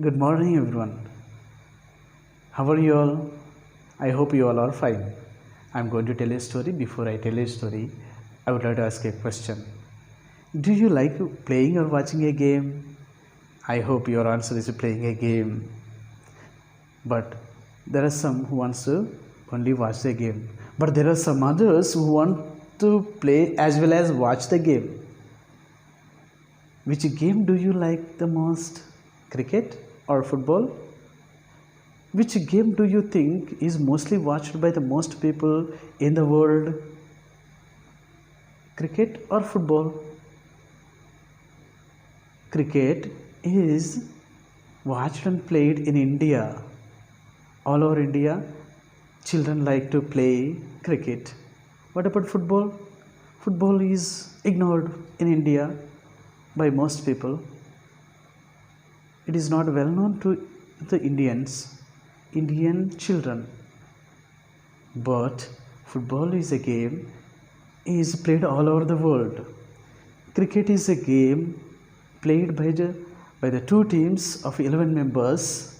Good morning, everyone. How are you all? I hope you all are fine. I'm going to tell a story. Before I tell a story, I would like to ask a question. Do you like playing or watching a game? I hope your answer is playing a game. But there are some who wants to only watch the game. But there are some others who want to play as well as watch the game. Which game do you like the most? Cricket or football? Which game do you think is mostly watched by the most people in the world? Cricket or football? Cricket is watched and played in India. All over India, children like to play cricket. What about football? Football is ignored in India by most people. It is not well known to the Indian children. But football is a game is played all over the world. Cricket is a game played by the two teams of 11 members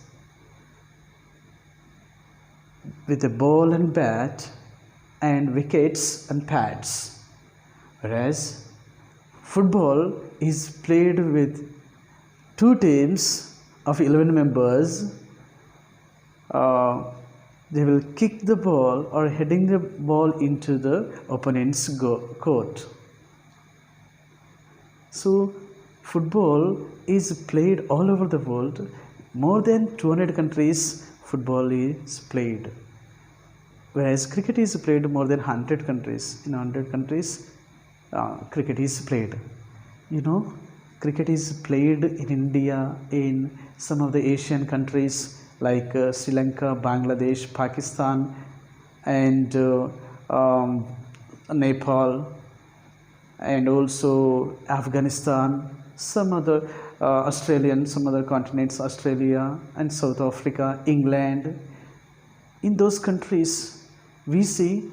with a ball and bat and wickets and pads. Whereas football is played with two teams of 11 members. They will kick the ball or heading the ball into the opponent's court. So football is played all over the world. More than 200 countries football is played. Whereas cricket is played more than 100 countries. In 100 countries, cricket is played. You know, cricket is played in India, in some of the Asian countries like Sri Lanka, Bangladesh, Pakistan, and Nepal, and also Afghanistan, some other some other continents, Australia and South Africa, England. In those countries, we see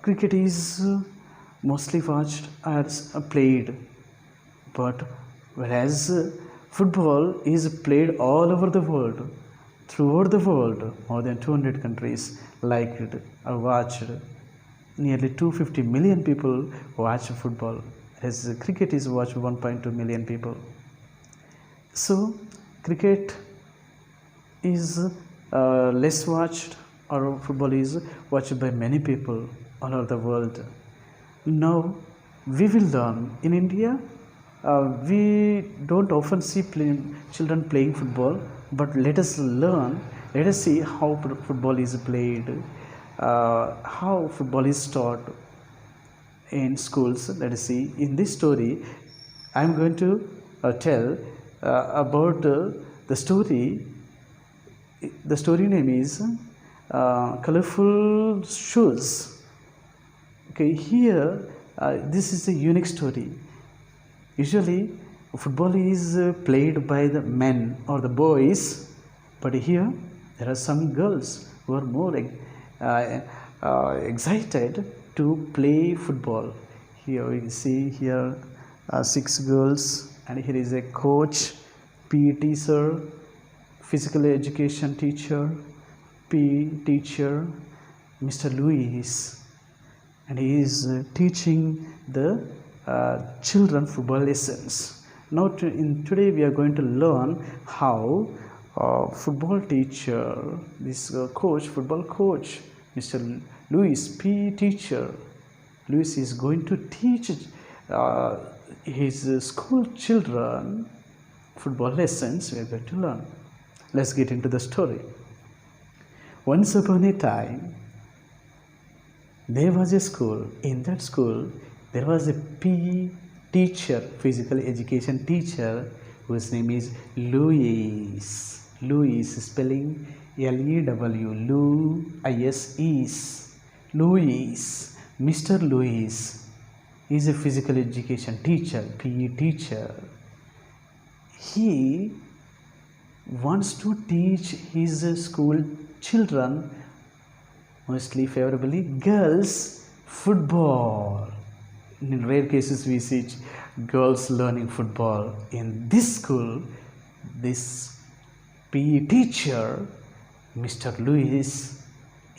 cricket is mostly watched as played, but whereas football is played all over the world, throughout the world, more than 200 countries liked or watched. Nearly 250 million people watch football, as cricket is watched 1.2 million people. So cricket is less watched, or football is watched by many people all over the world. Now we will learn in India. We don't often see children playing football, but let us learn, let us see how football is played, how football is taught in schools. Let us see. In this story, I am going to tell about the story. The story name is Colorful Shoes. Okay, here this is a unique story. Usually football is played by the men or the boys, but here there are some girls who are more excited to play football. Here we see here 6 girls, and here is a coach, PE teacher, physical education teacher, PE teacher, Mr. Louis, and he is teaching the children football lessons. Now today we are going to learn how football teacher, this football coach, Mr. Louis, PE teacher, Louis is going to teach his school children football lessons. We are going to learn. Let's get into the story. Once upon a time, there was a school. In that school, there was a PE teacher, physical education teacher, whose name is Louis. Louis, spelling L-E-W, Louis. Louis, Mr. Louis is a physical education teacher, PE teacher. He wants to teach his school children, mostly favorably girls, football. In rare cases we see girls learning football. In this school, this PE teacher, Mr. Lewis,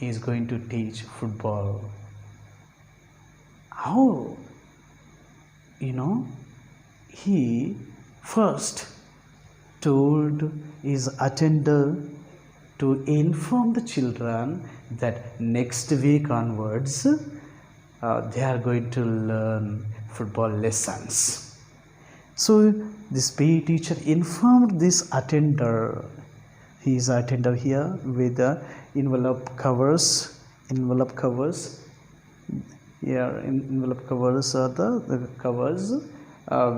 is going to teach football. How? He first told his attender to inform the children that next week onwards they are going to learn football lessons. So this PE teacher informed this attender. He is attender here with the envelope covers. Envelope covers. Here, envelope covers are the covers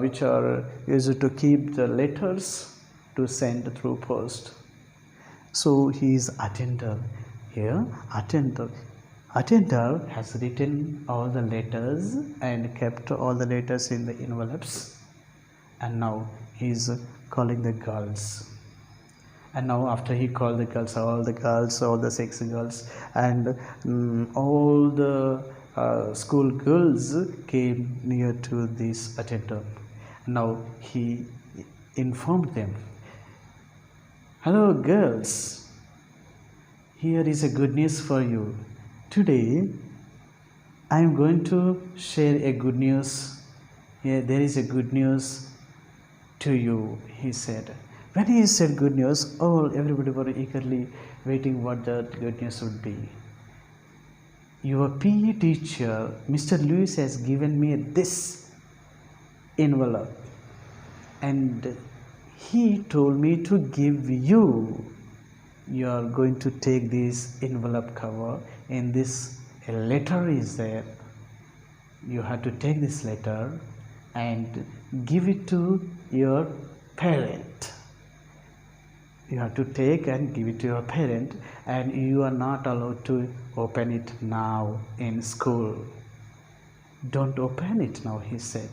which are used to keep the letters to send through post. So he is attender here. Attender has written all the letters and kept all the letters in the envelopes. And now he is calling the girls. And now after he called the girls, all the 6 girls, and all the school girls came near to this attender. Now he informed them, "Hello girls, here is a good news for you. Today I am going to share a good news. Yeah, there is a good news to you," he said. When he said good news, everybody were eagerly waiting what that good news would be. "Your PE teacher, Mr. Lewis, has given me this envelope, and he told me to give you. You are going to take this envelope cover, and this letter is there. You have to take this letter and give it to your parent. You have to take and give it to your parent, and you are not allowed to open it now in school. Don't open it now," he said.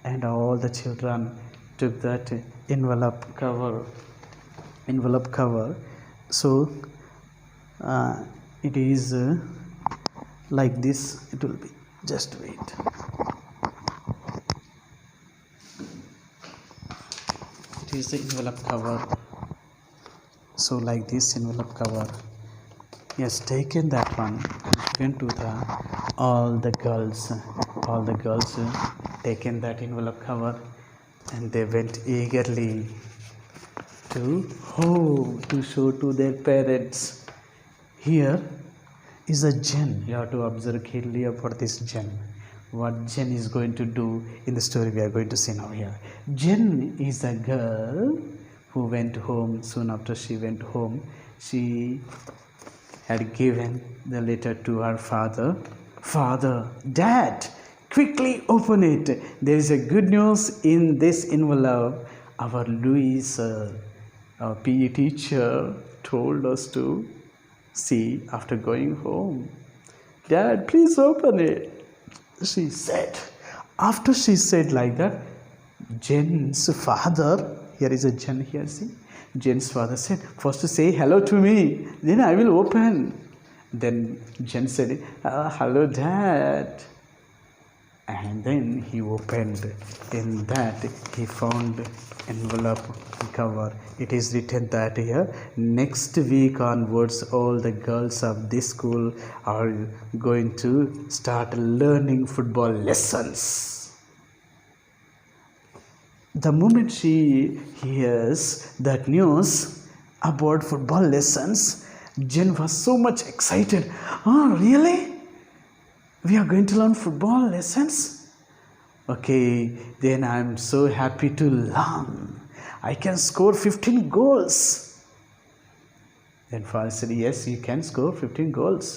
And all the children took that envelope cover. So it is like this. It will be. Just wait. It is the envelope cover. So like this envelope cover. Yes, taken that one and given to all the girls. All the girls taken that envelope cover, and they went eagerly to home to show to their parents. Here is a Jen. You have to observe carefully about this Jen. What Jen is going to do in the story we are going to see now here. Jen is a girl who went home. Soon after she went home, she had given the letter to her father. "Father, Dad, quickly open it. There is a good news in this envelope. Our Louis, our PE teacher, told us to see after going home. Dad, please open it," she said. After she said like that, Jen's father, here is a Jen here, see. Jen's father said, "First say hello to me, then I will open." Then Jen said, "Hello, Dad." And then he opened. In that he found envelope cover. It is written that here, next week onwards, all the girls of this school are going to start learning football lessons. The moment she hears that news about football lessons, Jen was so much excited. "Oh, really? We are going to learn football lessons? Okay, then I am so happy to learn. I can score 15 goals. Then father said, "Yes, you can score 15 goals.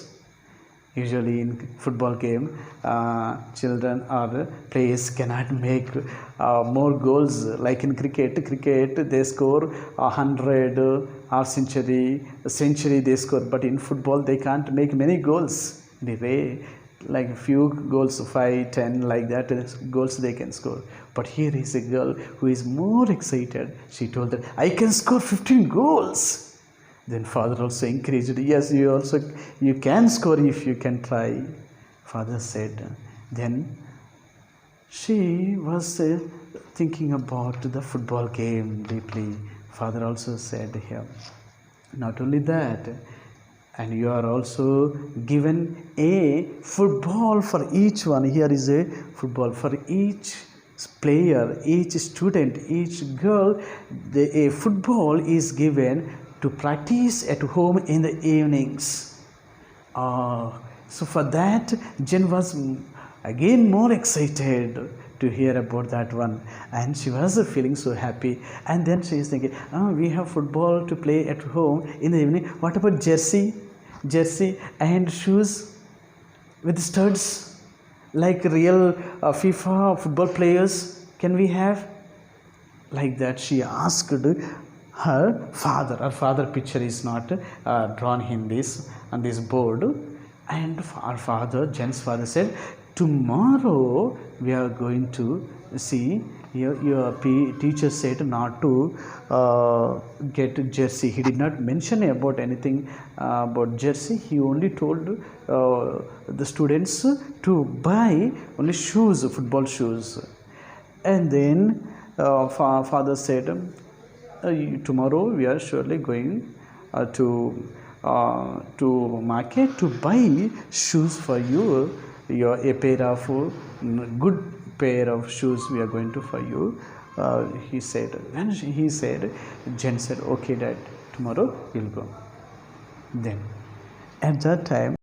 Usually in football game, children or players cannot make more goals. Like in cricket, they score 100 or century they score. But in football, they can't make many goals. Anyway, like few goals, 5, 10, like that goals they can score. But here is a girl who is more excited. She told that, "I can score 15 goals." Then father also encouraged, "Yes, you can score if you can try." Father said. Then she was thinking about the football game deeply. Father also said here, not only that, and you are also given a football for each one. Here is a football for each player, each student, each girl. A football is given to practice at home in the evenings. So for that, Jen was again more excited to hear about that one, and she was feeling so happy. And then she is thinking, oh, we have football to play at home in the evening. What about jersey and shoes with studs like real FIFA football players? Can we have like that? She asked her father. Her father picture is not drawn in this on this board, and our father, Jen's father, said, tomorrow we are going to see. Your teacher said not to get jersey. He did not mention about anything about jersey. He only told the students to buy only shoes, football shoes. And then father said, tomorrow we are surely going to market to buy shoes for you. A pair of good pair of shoes we are going to for you. He said. When he said, Jen said, okay, Dad, tomorrow we'll go. Then at that time,